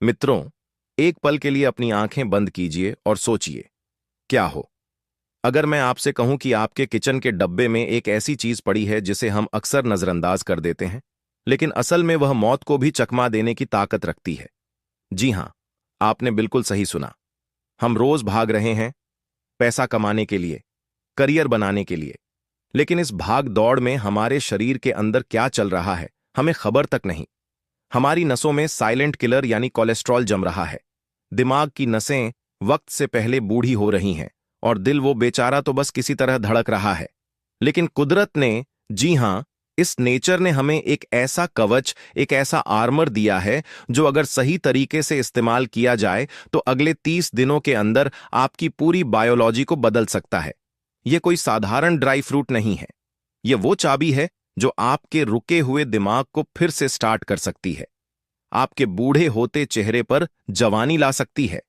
मित्रों, एक पल के लिए अपनी आंखें बंद कीजिए और सोचिए, क्या हो अगर मैं आपसे कहूं कि आपके किचन के डब्बे में एक ऐसी चीज पड़ी है जिसे हम अक्सर नजरअंदाज कर देते हैं, लेकिन असल में वह मौत को भी चकमा देने की ताकत रखती है। जी हां, आपने बिल्कुल सही सुना। हम रोज भाग रहे हैं पैसा कमाने के लिए, करियर बनाने के लिए, लेकिन इस भाग दौड़ में हमारे शरीर के अंदर क्या चल रहा है हमें खबर तक नहीं। हमारी नसों में साइलेंट किलर यानी कोलेस्ट्रॉल जम रहा है। दिमाग की नसें वक्त से पहले बूढ़ी हो रही हैं और दिल वो बेचारा तो बस किसी तरह धड़क रहा है। लेकिन कुदरत ने, जी हां, इस नेचर ने हमें एक ऐसा कवच, एक ऐसा आर्मर दिया है जो अगर सही तरीके से इस्तेमाल किया जाए तो अगले 30 दिनों के अंदर आपकी पूरी बायोलॉजी को बदल सकता है। यह कोई साधारण ड्राई फ्रूट नहीं है। यह वो चाबी है जो आपके रुके हुए दिमाग को फिर से स्टार्ट कर सकती है, आपके बूढ़े होते चेहरे पर जवानी ला सकती है।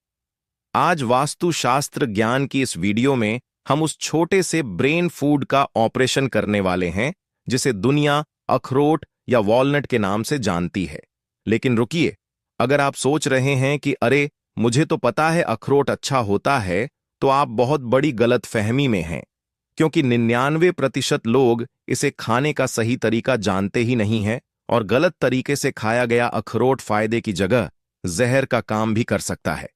आज वास्तुशास्त्र ज्ञान की इस वीडियो में हम उस छोटे से ब्रेन फूड का ऑपरेशन करने वाले हैं जिसे दुनिया अखरोट या वॉलनट के नाम से जानती है। लेकिन रुकिए, अगर आप सोच रहे हैं कि अरे मुझे तो पता है अखरोट अच्छा होता है, तो आप बहुत बड़ी गलतफहमी में हैं, क्योंकि 99% लोग इसे खाने का सही तरीका जानते ही नहीं हैं और गलत तरीके से खाया गया अखरोट फायदे की जगह जहर का काम भी कर सकता है।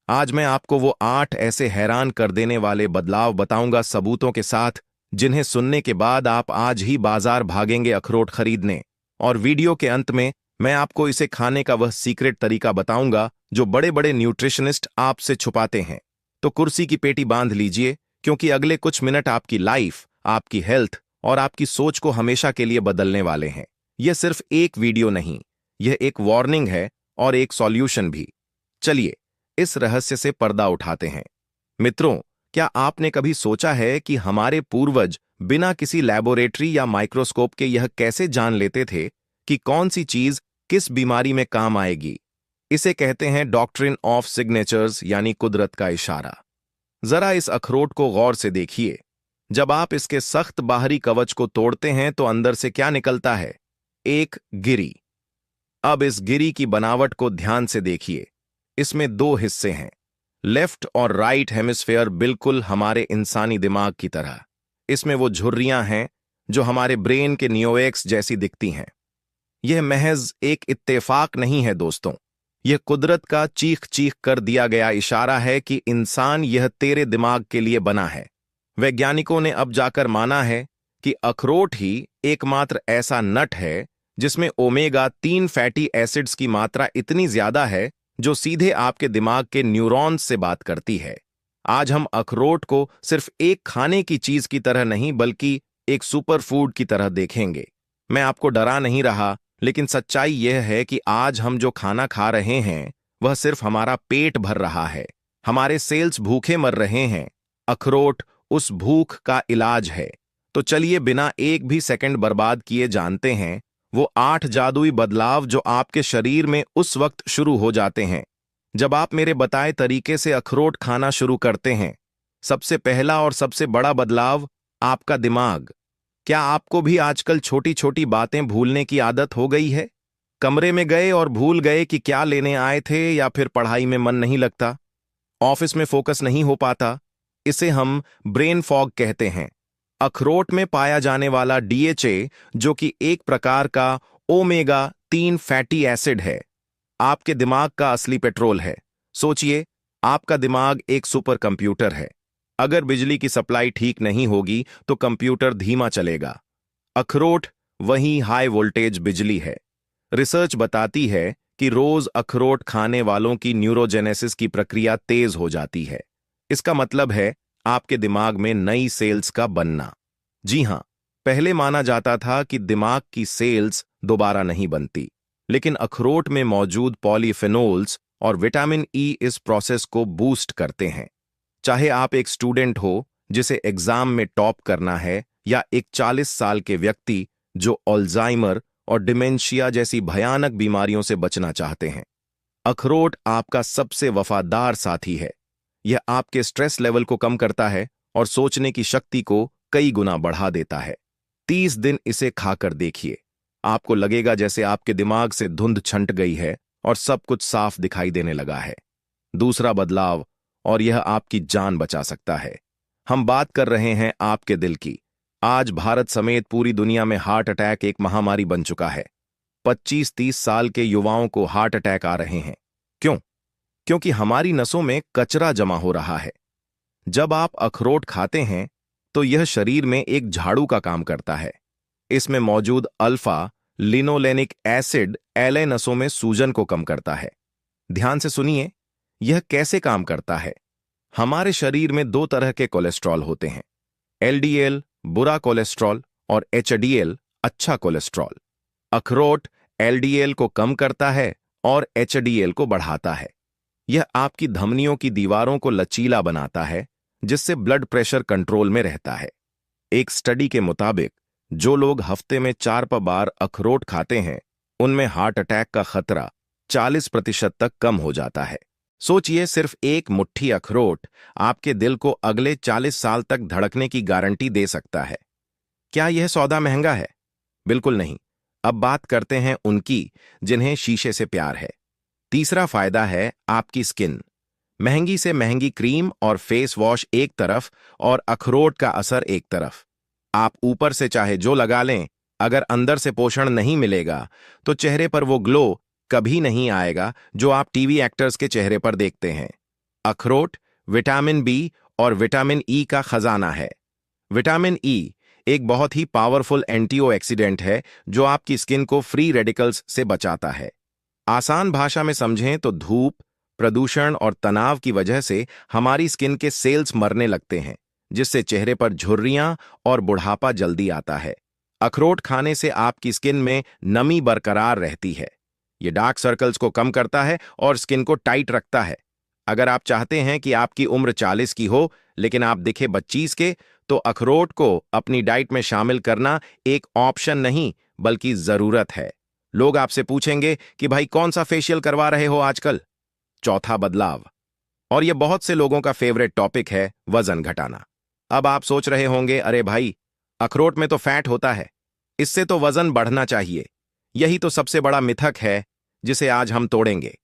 आज मैं आपको वो 8 ऐसे हैरान कर देने वाले बदलाव बताऊंगा सबूतों के साथ, जिन्हें सुनने के बाद आप आज ही बाजार भागेंगे अखरोट खरीदने। और वीडियो के अंत में मैं आपको इसे खाने का वह सीक्रेट तरीका बताऊंगा जो बड़े बड़े न्यूट्रिशनिस्ट आपसे छुपाते हैं। तो कुर्सी की पेटी बांध लीजिए, क्योंकि अगले कुछ मिनट आपकी लाइफ, आपकी हेल्थ और आपकी सोच को हमेशा के लिए बदलने वाले हैं। यह सिर्फ एक वीडियो नहीं, यह एक वार्निंग है और एक सॉल्यूशन भी। चलिए इस रहस्य से पर्दा उठाते हैं। मित्रों, क्या आपने कभी सोचा है कि हमारे पूर्वज बिना किसी लैबोरेटरी या माइक्रोस्कोप के यह कैसे जान लेते थे कि कौन सी चीज किस बीमारी में काम आएगी? इसे कहते हैं डॉक्ट्रिन ऑफ सिग्नेचर्स, यानी कुदरत का इशारा। जरा इस अखरोट को गौर से देखिए। जब आप इसके सख्त बाहरी कवच को तोड़ते हैं तो अंदर से क्या निकलता है? एक गिरी। अब इस गिरी की बनावट को ध्यान से देखिए। इसमें 2 हिस्से हैं, लेफ्ट और राइट हेमिस्फेयर, बिल्कुल हमारे इंसानी दिमाग की तरह। इसमें वो झुर्रियां हैं जो हमारे ब्रेन के नियोएक्स जैसी दिखती हैं। यह महज एक इत्तेफाक नहीं है दोस्तों, यह कुदरत का चीख चीख कर दिया गया इशारा है कि इंसान, यह तेरे दिमाग के लिए बना है। वैज्ञानिकों ने अब जाकर माना है कि अखरोट ही एकमात्र ऐसा नट है जिसमें ओमेगा 3 फैटी एसिड्स की मात्रा इतनी ज्यादा है जो सीधे आपके दिमाग के न्यूरॉन्स से बात करती है। आज हम अखरोट को सिर्फ एक खाने की चीज की तरह नहीं, बल्कि एक सुपर फूड की तरह देखेंगे। मैं आपको डरा नहीं रहा, लेकिन सच्चाई यह है कि आज हम जो खाना खा रहे हैं वह सिर्फ हमारा पेट भर रहा है, हमारे सेल्स भूखे मर रहे हैं। अखरोट उस भूख का इलाज है। तो चलिए बिना एक भी सेकंड बर्बाद किए जानते हैं वो 8 जादुई बदलाव जो आपके शरीर में उस वक्त शुरू हो जाते हैं जब आप मेरे बताए तरीके से अखरोट खाना शुरू करते हैं। सबसे पहला और सबसे बड़ा बदलाव, आपका दिमाग। क्या आपको भी आजकल छोटी छोटी बातें भूलने की आदत हो गई है? कमरे में गए और भूल गए कि क्या लेने आए थे, या फिर पढ़ाई में मन नहीं लगता, ऑफिस में फोकस नहीं हो पाता? इसे हम ब्रेन फॉग कहते हैं। अखरोट में पाया जाने वाला DHA, जो कि एक प्रकार का ओमेगा 3 फैटी एसिड है, आपके दिमाग का असली पेट्रोल है। सोचिए, आपका दिमाग एक सुपर कंप्यूटर है। अगर बिजली की सप्लाई ठीक नहीं होगी तो कंप्यूटर धीमा चलेगा। अखरोट वही हाई वोल्टेज बिजली है। रिसर्च बताती है कि रोज अखरोट खाने वालों की न्यूरोजेनेसिस की प्रक्रिया तेज हो जाती है। इसका मतलब है आपके दिमाग में नई सेल्स का बनना। जी हां, पहले माना जाता था कि दिमाग की सेल्स दोबारा नहीं बनती, लेकिन अखरोट में मौजूद पॉलीफेनोल्स और विटामिन ई इस प्रोसेस को बूस्ट करते हैं। चाहे आप एक स्टूडेंट हो जिसे एग्जाम में टॉप करना है, या एक 40 साल के व्यक्ति जो अल्जाइमर और डिमेंशिया जैसी भयानक बीमारियों से बचना चाहते हैं, अखरोट आपका सबसे वफादार साथी है। यह आपके स्ट्रेस लेवल को कम करता है और सोचने की शक्ति को कई गुना बढ़ा देता है। 30 दिन इसे खाकर देखिए, आपको लगेगा जैसे आपके दिमाग से धुंध छंट गई है और सब कुछ साफ दिखाई देने लगा है। दूसरा बदलाव, और यह आपकी जान बचा सकता है। हम बात कर रहे हैं आपके दिल की। आज भारत समेत पूरी दुनिया में हार्ट अटैक एक महामारी बन चुका है। 25-30 साल के युवाओं को हार्ट अटैक आ रहे हैं। क्यों? क्योंकि हमारी नसों में कचरा जमा हो रहा है। जब आप अखरोट खाते हैं तो यह शरीर में एक झाड़ू का काम करता है। इसमें मौजूद अल्फा लिनोलेनिक एसिड एलए नसों में सूजन को कम करता है। ध्यान से सुनिए, यह कैसे काम करता है। हमारे शरीर में दो तरह के कोलेस्ट्रॉल होते हैं, एलडीएल बुरा कोलेस्ट्रॉल और एचडीएल अच्छा कोलेस्ट्रॉल। अखरोट एलडीएल को कम करता है और एचडीएल को बढ़ाता है। यह आपकी धमनियों की दीवारों को लचीला बनाता है, जिससे ब्लड प्रेशर कंट्रोल में रहता है। एक स्टडी के मुताबिक जो लोग हफ्ते में 4 बार अखरोट खाते हैं, उनमें हार्ट अटैक का खतरा 40% तक कम हो जाता है। सोचिए, सिर्फ एक मुट्ठी अखरोट आपके दिल को अगले 40 साल तक धड़कने की गारंटी दे सकता है। क्या यह सौदा महंगा है? बिल्कुल नहीं। अब बात करते हैं उनकी जिन्हें शीशे से प्यार है। तीसरा फायदा है आपकी स्किन। महंगी से महंगी क्रीम और फेस वॉश एक तरफ और अखरोट का असर एक तरफ। आप ऊपर से चाहे जो लगा लें, अगर अंदर से पोषण नहीं मिलेगा तो चेहरे पर वो ग्लो कभी नहीं आएगा जो आप टीवी एक्टर्स के चेहरे पर देखते हैं। अखरोट विटामिन बी और विटामिन ई का खजाना है। विटामिन ई एक बहुत ही पावरफुल एंटीऑक्सीडेंट है जो आपकी स्किन को फ्री रेडिकल्स से बचाता है। आसान भाषा में समझें तो धूप, प्रदूषण और तनाव की वजह से हमारी स्किन के सेल्स मरने लगते हैं, जिससे चेहरे पर झुर्रियां और बुढ़ापा जल्दी आता है। अखरोट खाने से आपकी स्किन में नमी बरकरार रहती है। ये डार्क सर्कल्स को कम करता है और स्किन को टाइट रखता है। अगर आप चाहते हैं कि आपकी उम्र 40 की हो लेकिन आप दिखे 25 के, तो अखरोट को अपनी डाइट में शामिल करना एक ऑप्शन नहीं बल्कि जरूरत है। लोग आपसे पूछेंगे कि भाई कौन सा फेशियल करवा रहे हो आजकल? चौथा बदलाव, और यह बहुत से लोगों का फेवरेट टॉपिक है, वजन घटाना। अब आप सोच रहे होंगे, अरे भाई अखरोट में तो फैट होता है, इससे तो वजन बढ़ना चाहिए। यही तो सबसे बड़ा मिथक है जिसे आज हम तोड़ेंगे।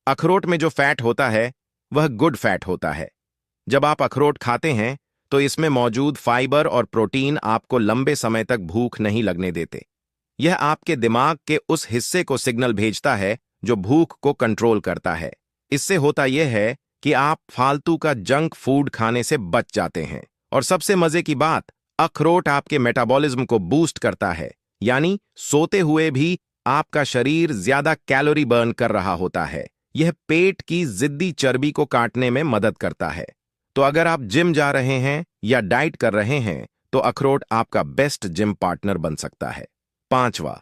अखरोट में जो फैट होता है वह गुड फैट होता है। जब आप अखरोट खाते हैं तो इसमें मौजूद फाइबर और प्रोटीन आपको लंबे समय तक भूख नहीं लगने देते। यह आपके दिमाग के उस हिस्से को सिग्नल भेजता है जो भूख को कंट्रोल करता है। इससे होता यह है कि आप फालतू का जंक फूड खाने से बच जाते हैं। और सबसे मजे की बात, अखरोट आपके मेटाबॉलिज्म को बूस्ट करता है, यानी सोते हुए भी आपका शरीर ज्यादा कैलोरी बर्न कर रहा होता है। यह पेट की जिद्दी चर्बी को काटने में मदद करता है। तो अगर आप जिम जा रहे हैं या डाइट कर रहे हैं तो अखरोट आपका बेस्ट जिम पार्टनर बन सकता है। पांचवा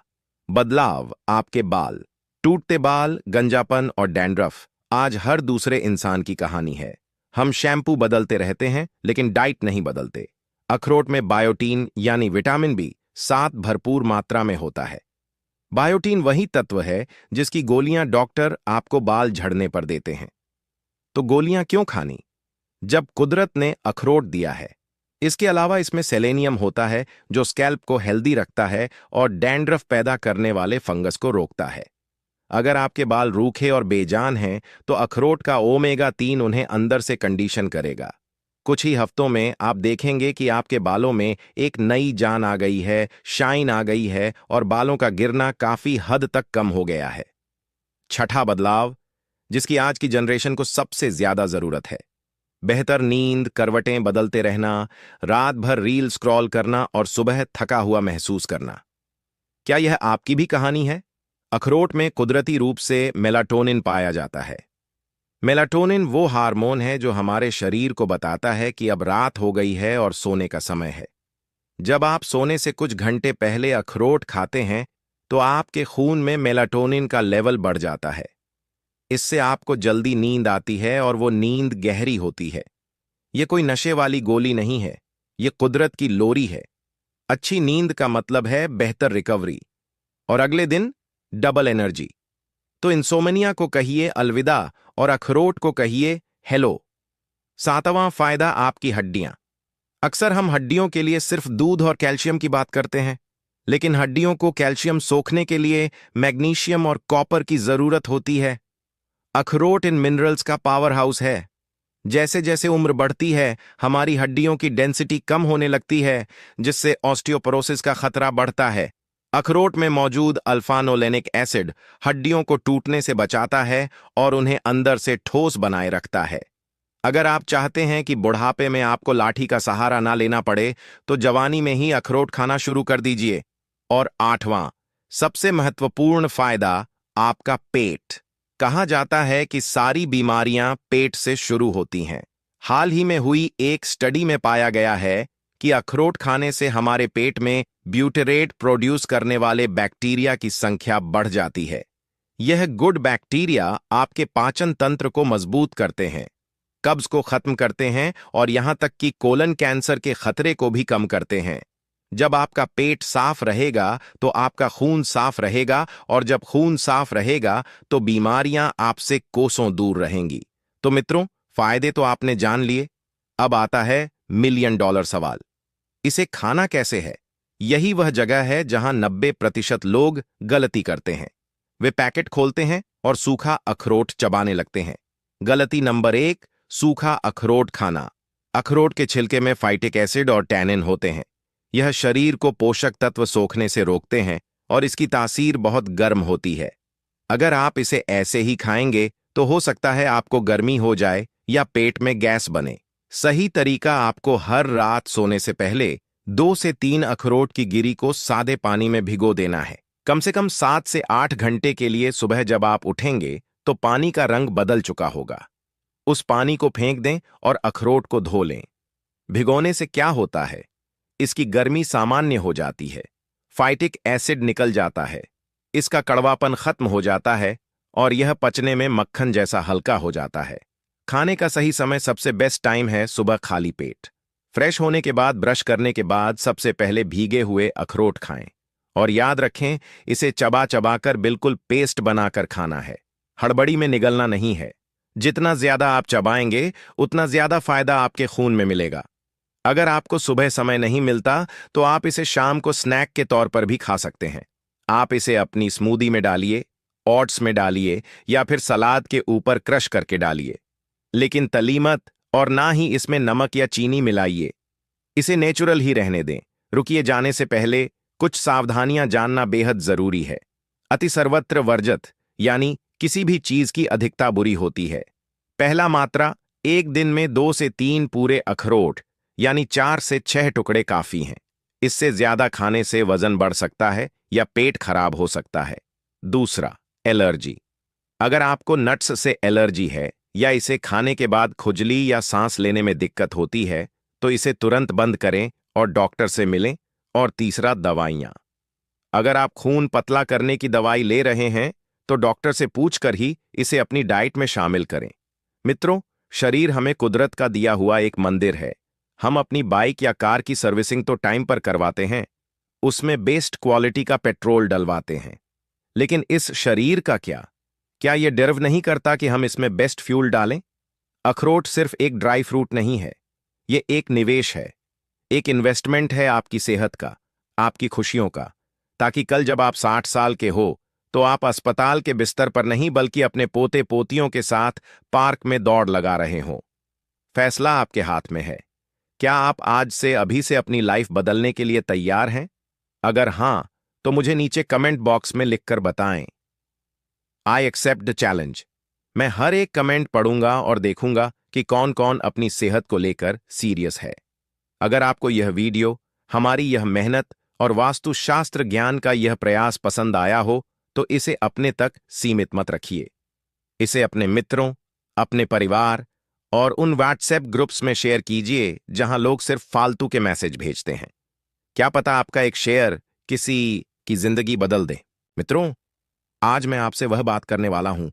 बदलाव, आपके बाल। टूटते बाल, गंजापन और डैंड्रफ आज हर दूसरे इंसान की कहानी है। हम शैम्पू बदलते रहते हैं लेकिन डाइट नहीं बदलते। अखरोट में बायोटीन यानी विटामिन बी 7 भरपूर मात्रा में होता है। बायोटीन वही तत्व है जिसकी गोलियां डॉक्टर आपको बाल झड़ने पर देते हैं। तो गोलियां क्यों खानी जब कुदरत ने अखरोट दिया है? इसके अलावा इसमें सेलेनियम होता है जो स्कैल्प को हेल्दी रखता है और डैंड्रफ पैदा करने वाले फंगस को रोकता है। अगर आपके बाल रूखे और बेजान हैं तो अखरोट का ओमेगा 3 उन्हें अंदर से कंडीशन करेगा। कुछ ही हफ्तों में आप देखेंगे कि आपके बालों में एक नई जान आ गई है, शाइन आ गई है और बालों का गिरना काफी हद तक कम हो गया है। छठा बदलाव, जिसकी आज की जनरेशन को सबसे ज्यादा जरूरत है, बेहतर नींद, करवटें बदलते रहना, रात भर रील स्क्रॉल करना और सुबह थका हुआ महसूस करना। क्या यह आपकी भी कहानी है? अखरोट में कुदरती रूप से मेलाटोनिन पाया जाता है। मेलाटोनिन वो हार्मोन है जो हमारे शरीर को बताता है कि अब रात हो गई है और सोने का समय है। जब आप सोने से कुछ घंटे पहले अखरोट खाते हैं तो आपके खून में मेलाटोनिन का लेवल बढ़ जाता है। इससे आपको जल्दी नींद आती है और वो नींद गहरी होती है। ये कोई नशे वाली गोली नहीं है, ये कुदरत की लोरी है। अच्छी नींद का मतलब है बेहतर रिकवरी और अगले दिन डबल एनर्जी। तो इंसोमनिया को कहिए अलविदा और अखरोट को कहिए हेलो। सातवां फायदा, आपकी हड्डियां। अक्सर हम हड्डियों के लिए सिर्फ दूध और कैल्शियम की बात करते हैं, लेकिन हड्डियों को कैल्शियम सोखने के लिए मैग्नीशियम और कॉपर की जरूरत होती है। अखरोट इन मिनरल्स का पावर हाउस है। जैसे जैसे उम्र बढ़ती है, हमारी हड्डियों की डेंसिटी कम होने लगती है, जिससे ऑस्टियोपोरोसिस का खतरा बढ़ता है। अखरोट में मौजूद अल्फानोलेनिक एसिड हड्डियों को टूटने से बचाता है और उन्हें अंदर से ठोस बनाए रखता है। अगर आप चाहते हैं कि बुढ़ापे में आपको लाठी का सहारा ना लेना पड़े, तो जवानी में ही अखरोट खाना शुरू कर दीजिए। और आठवां, सबसे महत्वपूर्ण फायदा, आपका पेट। कहा जाता है कि सारी बीमारियां पेट से शुरू होती हैं। हाल ही में हुई एक स्टडी में पाया गया है कि अखरोट खाने से हमारे पेट में ब्यूटेरेट प्रोड्यूस करने वाले बैक्टीरिया की संख्या बढ़ जाती है। यह गुड बैक्टीरिया आपके पाचन तंत्र को मजबूत करते हैं, कब्ज को खत्म करते हैं और यहां तक कि कोलन कैंसर के खतरे को भी कम करते हैं। जब आपका पेट साफ रहेगा तो आपका खून साफ रहेगा, और जब खून साफ रहेगा तो बीमारियां आपसे कोसों दूर रहेंगी। तो मित्रों, फायदे तो आपने जान लिए। अब आता है मिलियन डॉलर सवाल, इसे खाना कैसे है? यही वह जगह है जहां 90% लोग गलती करते हैं। वे पैकेट खोलते हैं और सूखा अखरोट चबाने लगते हैं। गलती नंबर 1, सूखा अखरोट खाना। अखरोट के छिलके में फाइटिक एसिड और टैनिन होते हैं। यह शरीर को पोषक तत्व सोखने से रोकते हैं और इसकी तासीर बहुत गर्म होती है। अगर आप इसे ऐसे ही खाएंगे तो हो सकता है आपको गर्मी हो जाए या पेट में गैस बने। सही तरीका, आपको हर रात सोने से पहले 2 से 3 अखरोट की गिरी को सादे पानी में भिगो देना है। कम से कम 7 से 8 घंटे के लिए। सुबह जब आप उठेंगे तो पानी का रंग बदल चुका होगा। उस पानी को फेंक दें और अखरोट को धो लें। भिगोने से क्या होता है? इसकी गर्मी सामान्य हो जाती है, फाइटिक एसिड निकल जाता है, इसका कड़वापन खत्म हो जाता है और यह पचने में मक्खन जैसा हल्का हो जाता है। खाने का सही समय, सबसे बेस्ट टाइम है सुबह खाली पेट। फ्रेश होने के बाद, ब्रश करने के बाद सबसे पहले भीगे हुए अखरोट खाएं। और याद रखें, इसे चबा चबाकर बिल्कुल पेस्ट बनाकर खाना है, हड़बड़ी में निगलना नहीं है। जितना ज्यादा आप चबाएंगे उतना ज्यादा फायदा आपके खून में मिलेगा। अगर आपको सुबह समय नहीं मिलता तो आप इसे शाम को स्नैक के तौर पर भी खा सकते हैं। आप इसे अपनी स्मूदी में डालिए, ओट्स में डालिए या फिर सलाद के ऊपर क्रश करके डालिए। लेकिन तली मत और ना ही इसमें नमक या चीनी मिलाइए। इसे नेचुरल ही रहने दें। रुकिए, जाने से पहले कुछ सावधानियां जानना बेहद जरूरी है। अति सर्वत्र वर्जित, यानी किसी भी चीज की अधिकता बुरी होती है। पहला मात्रा, एक दिन में 2 से 3 पूरे अखरोट यानी 4 से 6 टुकड़े काफी हैं। इससे ज्यादा खाने से वजन बढ़ सकता है या पेट खराब हो सकता है। दूसरा, एलर्जी। अगर आपको नट्स से एलर्जी है या इसे खाने के बाद खुजली या सांस लेने में दिक्कत होती है तो इसे तुरंत बंद करें और डॉक्टर से मिलें। और तीसरा, दवाइयां। अगर आप खून पतला करने की दवाई ले रहे हैं तो डॉक्टर से पूछकर ही इसे अपनी डाइट में शामिल करें। मित्रों, शरीर हमें कुदरत का दिया हुआ एक मंदिर है। हम अपनी बाइक या कार की सर्विसिंग तो टाइम पर करवाते हैं, उसमें बेस्ट क्वालिटी का पेट्रोल डलवाते हैं। लेकिन इस शरीर का क्या यह डिजर्व नहीं करता कि हम इसमें बेस्ट फ्यूल डालें? अखरोट सिर्फ एक ड्राई फ्रूट नहीं है, यह एक निवेश है, एक इन्वेस्टमेंट है आपकी सेहत का, आपकी खुशियों का, ताकि कल जब आप 60 साल के हो तो आप अस्पताल के बिस्तर पर नहीं बल्कि अपने पोते पोतियों के साथ पार्क में दौड़ लगा रहे हों। फैसला आपके हाथ में है। क्या आप आज से, अभी से अपनी लाइफ बदलने के लिए तैयार हैं? अगर हां, तो मुझे नीचे कमेंट बॉक्स में लिखकर बताएं। I accept the challenge. मैं हर एक कमेंट पढ़ूंगा और देखूंगा कि कौन कौन अपनी सेहत को लेकर सीरियस है। अगर आपको यह वीडियो, हमारी यह मेहनत और वास्तुशास्त्र ज्ञान का यह प्रयास पसंद आया हो तो इसे अपने तक सीमित मत रखिए। इसे अपने मित्रों, अपने परिवार और उन व्हाट्सएप ग्रुप्स में शेयर कीजिए जहां लोग सिर्फ फालतू के मैसेज भेजते हैं। क्या पता आपका एक शेयर किसी की जिंदगी बदल दे। मित्रों, आज मैं आपसे वह बात करने वाला हूं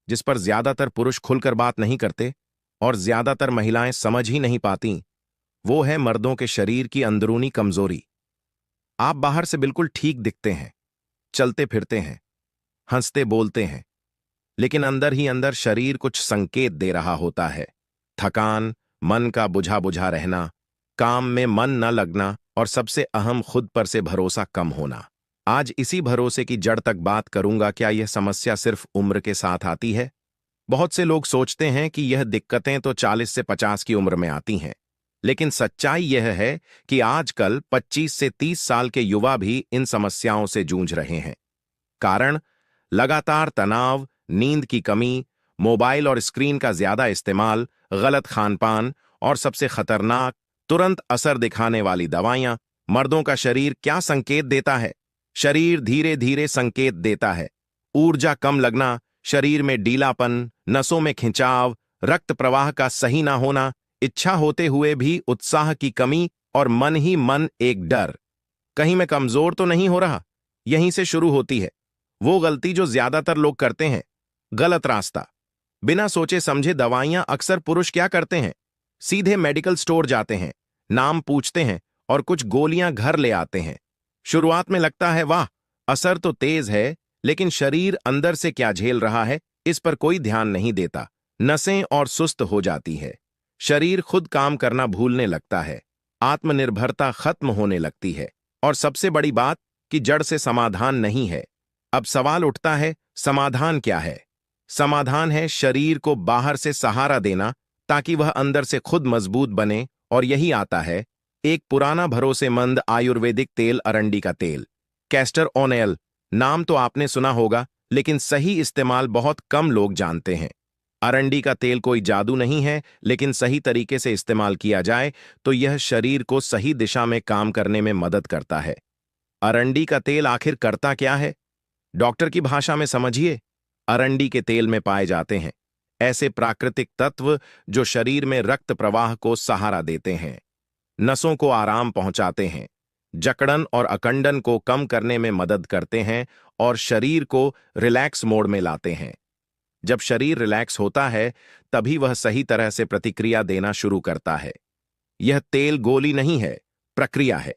जिस पर ज्यादातर पुरुष खुलकर बात नहीं करते और ज्यादातर महिलाएं समझ ही नहीं पाती। वो है मर्दों के शरीर की अंदरूनी कमजोरी। आप बाहर से बिल्कुल ठीक दिखते हैं, चलते फिरते हैं, हंसते बोलते हैं, लेकिन अंदर ही अंदर शरीर कुछ संकेत दे रहा होता है। थकान, मन का बुझा बुझा रहना, काम में मन न लगना, और सबसे अहम, खुद पर से भरोसा कम होना। आज इसी भरोसे की जड़ तक बात करूंगा। क्या यह समस्या सिर्फ उम्र के साथ आती है? बहुत से लोग सोचते हैं कि यह दिक्कतें तो 40 से 50 की उम्र में आती हैं, लेकिन सच्चाई यह है कि आजकल 25 से 30 साल के युवा भी इन समस्याओं से जूझ रहे हैं। कारण लगातार तनाव, नींद की कमी, मोबाइल और स्क्रीन का ज्यादा इस्तेमाल, गलत खानपान और सबसे खतरनाक, तुरंत असर दिखाने वाली दवाइयां। मर्दों का शरीर क्या संकेत देता है? शरीर धीरे धीरे संकेत देता है। ऊर्जा कम लगना, शरीर में ढीलापन, नसों में खिंचाव, रक्त प्रवाह का सही ना होना, इच्छा होते हुए भी उत्साह की कमी और मन ही मन एक डर, कहीं मैं कमजोर तो नहीं हो रहा। यहीं से शुरू होती है वो गलती जो ज्यादातर लोग करते हैं, गलत रास्ता। बिना सोचे समझे दवाइयां। अक्सर पुरुष क्या करते हैं? सीधे मेडिकल स्टोर जाते हैं, नाम पूछते हैं और कुछ गोलियां घर ले आते हैं। शुरुआत में लगता है वाह, असर तो तेज है, लेकिन शरीर अंदर से क्या झेल रहा है, इस पर कोई ध्यान नहीं देता। नसें और सुस्त हो जाती है, शरीर खुद काम करना भूलने लगता है, आत्मनिर्भरता खत्म होने लगती है। और सबसे बड़ी बात कि जड़ से समाधान नहीं है। अब सवाल उठता है, समाधान क्या है? समाधान है शरीर को बाहर से सहारा देना ताकि वह अंदर से खुद मजबूत बने। और यही आता है एक पुराना भरोसेमंद आयुर्वेदिक तेल, अरंडी का तेल, कैस्टर ऑयल। नाम तो आपने सुना होगा, लेकिन सही इस्तेमाल बहुत कम लोग जानते हैं। अरंडी का तेल कोई जादू नहीं है, लेकिन सही तरीके से इस्तेमाल किया जाए तो यह शरीर को सही दिशा में काम करने में मदद करता है। अरंडी का तेल आखिर करता क्या है? डॉक्टर की भाषा में समझिए। अरंडी के तेल में पाए जाते हैं ऐसे प्राकृतिक तत्व जो शरीर में रक्त प्रवाह को सहारा देते हैं, नसों को आराम पहुंचाते हैं, जकड़न और अकंडन को कम करने में मदद करते हैं और शरीर को रिलैक्स मोड में लाते हैं। जब शरीर रिलैक्स होता है, तभी वह सही तरह से प्रतिक्रिया देना शुरू करता है। यह तेल गोली नहीं है, प्रक्रिया है।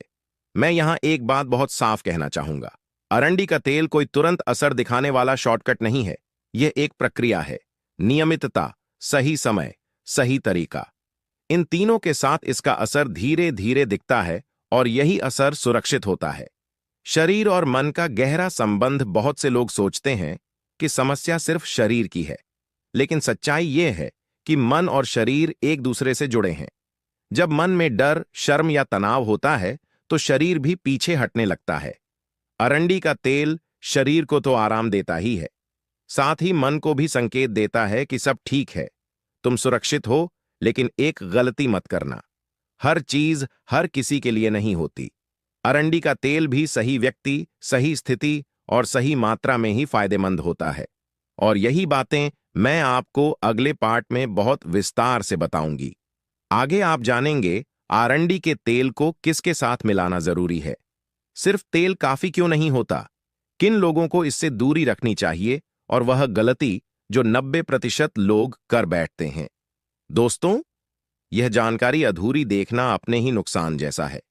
मैं यहां एक बात बहुत साफ कहना चाहूंगा। अरंडी का तेल कोई तुरंत असर दिखाने वाला शॉर्टकट नहीं है। यह एक प्रक्रिया है। नियमितता, सही समय, सही तरीका, इन तीनों के साथ इसका असर धीरे धीरे दिखता है और यही असर सुरक्षित होता है। शरीर और मन का गहरा संबंध। बहुत से लोग सोचते हैं कि समस्या सिर्फ शरीर की है, लेकिन सच्चाई यह है कि मन और शरीर एक दूसरे से जुड़े हैं। जब मन में डर, शर्म या तनाव होता है तो शरीर भी पीछे हटने लगता है। अरंडी का तेल शरीर को तो आराम देता ही है, साथ ही मन को भी संकेत देता है कि सब ठीक है, तुम सुरक्षित हो। लेकिन एक गलती मत करना, हर चीज हर किसी के लिए नहीं होती। अरंडी का तेल भी सही व्यक्ति, सही स्थिति और सही मात्रा में ही फायदेमंद होता है। और यही बातें मैं आपको अगले पार्ट में बहुत विस्तार से बताऊंगी। आगे आप जानेंगे अरंडी के तेल को किसके साथ मिलाना जरूरी है, सिर्फ तेल काफी क्यों नहीं होता, किन लोगों को इससे दूरी रखनी चाहिए और वह गलती जो 90% लोग कर बैठते हैं। दोस्तों, यह जानकारी अधूरी देखना अपने ही नुकसान जैसा है,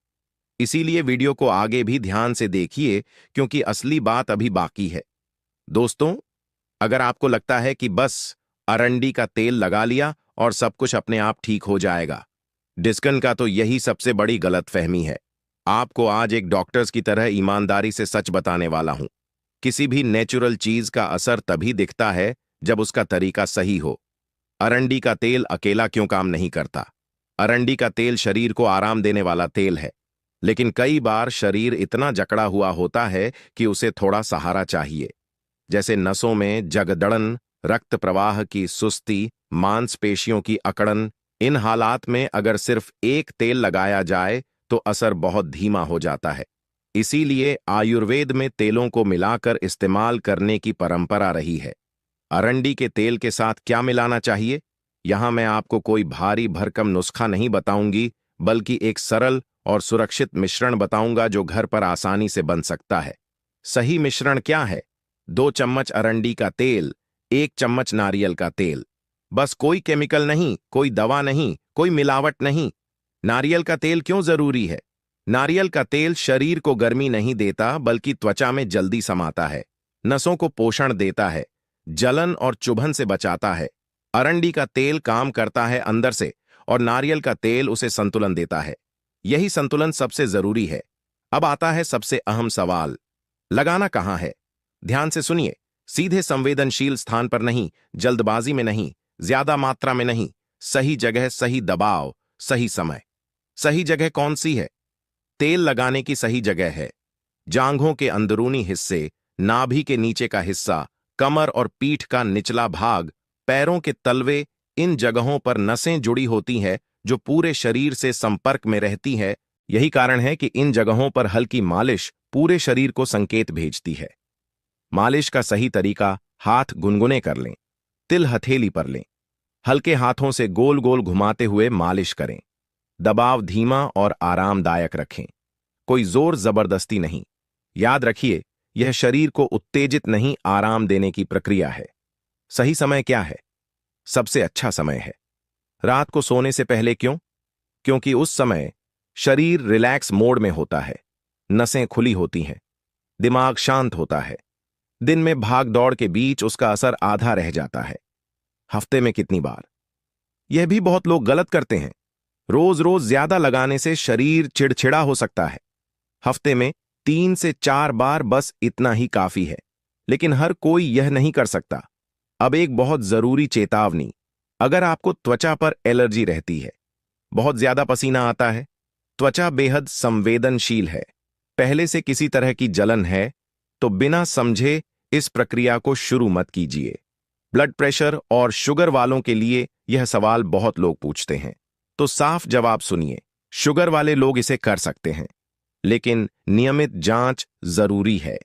इसीलिए वीडियो को आगे भी ध्यान से देखिए क्योंकि असली बात अभी बाकी है। दोस्तों, अगर आपको लगता है कि बस अरंडी का तेल लगा लिया और सब कुछ अपने आप ठीक हो जाएगा, डिस्कन का तो यही सबसे बड़ी गलतफहमी है। आपको आज एक डॉक्टर्स की तरह ईमानदारी से सच बताने वाला हूं। किसी भी नेचुरल चीज का असर तभी दिखता है जब उसका तरीका सही हो। अरंडी का तेल अकेला क्यों काम नहीं करता? अरंडी का तेल शरीर को आराम देने वाला तेल है, लेकिन कई बार शरीर इतना जकड़ा हुआ होता है कि उसे थोड़ा सहारा चाहिए, जैसे नसों में जगदड़न, रक्त प्रवाह की सुस्ती, मांसपेशियों की अकड़न। इन हालात में अगर सिर्फ एक तेल लगाया जाए तो असर बहुत धीमा हो जाता है। इसीलिए आयुर्वेद में तेलों को मिलाकर इस्तेमाल करने की परंपरा रही है। अरंडी के तेल के साथ क्या मिलाना चाहिए? यहां मैं आपको कोई भारी भरकम नुस्खा नहीं बताऊंगी, बल्कि एक सरल और सुरक्षित मिश्रण बताऊंगा जो घर पर आसानी से बन सकता है। सही मिश्रण क्या है? 2 चम्मच अरंडी का तेल, 1 चम्मच नारियल का तेल। बस कोई केमिकल नहीं, कोई दवा नहीं, कोई मिलावट नहीं। नारियल का तेल क्यों जरूरी है? नारियल का तेल शरीर को गर्मी नहीं देता, बल्कि त्वचा में जल्दी समाता है, नसों को पोषण देता है, जलन और चुभन से बचाता है। अरंडी का तेल काम करता है अंदर से और नारियल का तेल उसे संतुलन देता है। यही संतुलन सबसे जरूरी है। अब आता है सबसे अहम सवाल, लगाना कहाँ है? ध्यान से सुनिए, सीधे संवेदनशील स्थान पर नहीं, जल्दबाजी में नहीं, ज्यादा मात्रा में नहीं, सही जगह, सही दबाव, सही समय। सही जगह कौन सी है? तेल लगाने की सही जगह है जांघों के अंदरूनी हिस्से, नाभि के नीचे का हिस्सा, कमर और पीठ का निचला भाग, पैरों के तलवे। इन जगहों पर नसें जुड़ी होती हैं जो पूरे शरीर से संपर्क में रहती है। यही कारण है कि इन जगहों पर हल्की मालिश पूरे शरीर को संकेत भेजती है। मालिश का सही तरीका, हाथ गुनगुने कर लें, तिल हथेली पर लें, हल्के हाथों से गोल गोल घुमाते हुए मालिश करें। दबाव धीमा और आरामदायक रखें, कोई जोर जबरदस्ती नहीं। याद रखिए, यह शरीर को उत्तेजित नहीं, आराम देने की प्रक्रिया है। सही समय क्या है? सबसे अच्छा समय है रात को सोने से पहले। क्यों? क्योंकि उस समय शरीर रिलैक्स मोड में होता है, नसें खुली होती हैं, दिमाग शांत होता है। दिन में भाग दौड़ के बीच उसका असर आधा रह जाता है। हफ्ते में कितनी बार? यह भी बहुत लोग गलत करते हैं। रोज रोज ज्यादा लगाने से शरीर चिड़चिड़ा हो सकता है। हफ्ते में 3 से 4 बार, बस इतना ही काफी है। लेकिन हर कोई यह नहीं कर सकता। अब एक बहुत जरूरी चेतावनी, अगर आपको त्वचा पर एलर्जी रहती है, बहुत ज्यादा पसीना आता है, त्वचा बेहद संवेदनशील है, पहले से किसी तरह की जलन है, तो बिना समझे इस प्रक्रिया को शुरू मत कीजिए। ब्लड प्रेशर और शुगर वालों के लिए यह सवाल बहुत लोग पूछते हैं, तो साफ जवाब सुनिए। शुगर वाले लोग इसे कर सकते हैं, लेकिन नियमित जांच जरूरी है।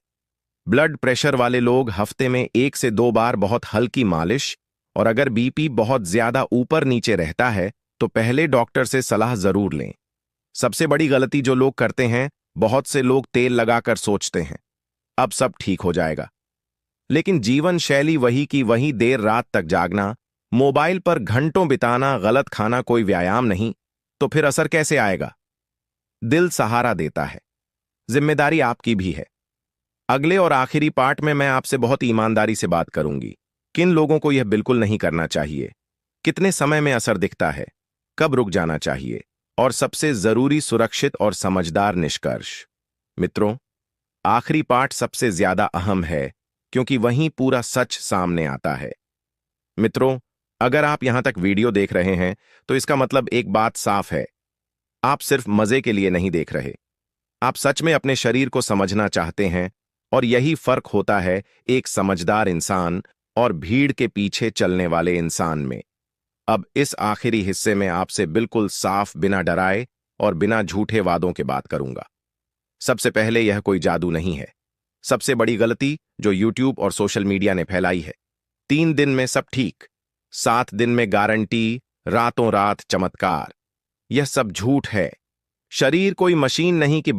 ब्लड प्रेशर वाले लोग हफ्ते में 1 से 2 बार बहुत हल्की मालिश, और अगर बीपी बहुत ज्यादा ऊपर नीचे रहता है तो पहले डॉक्टर से सलाह जरूर लें। सबसे बड़ी गलती जो लोग करते हैं, बहुत से लोग तेल लगाकर सोचते हैं अब सब ठीक हो जाएगा। लेकिन जीवन शैली वही की वही, देर रात तक जागना, मोबाइल पर घंटों बिताना, गलत खाना कोई व्यायाम नहीं, तो फिर असर कैसे आएगा? दिल सहारा देता है, जिम्मेदारी आपकी भी है। अगले और आखिरी पार्ट में मैं आपसे बहुत ईमानदारी से बात करूंगी। किन लोगों को यह बिल्कुल नहीं करना चाहिए, कितने समय में असर दिखता है, कब रुक जाना चाहिए, और सबसे जरूरी सुरक्षित और समझदार निष्कर्ष। मित्रों, आखिरी पार्ट सबसे ज्यादा अहम है, क्योंकि वहीं पूरा सच सामने आता है। मित्रों, अगर आप यहां तक वीडियो देख रहे हैं तो इसका मतलब एक बात साफ है, आप सिर्फ मजे के लिए नहीं देख रहे, आप सच में अपने शरीर को समझना चाहते हैं। और यही फर्क होता है एक समझदार इंसान और भीड़ के पीछे चलने वाले इंसान में। अब इस आखिरी हिस्से में आपसे बिल्कुल साफ, बिना डराए और बिना झूठे वादों के बात करूंगा। सबसे पहले, यह कोई जादू नहीं है। सबसे बड़ी गलती जो यूट्यूब और सोशल मीडिया ने फैलाई है, 3 दिन में सब ठीक, 7 दिन में गारंटी, रातों रात चमत्कार, यह सब झूठ है। शरीर कोई मशीन नहीं कि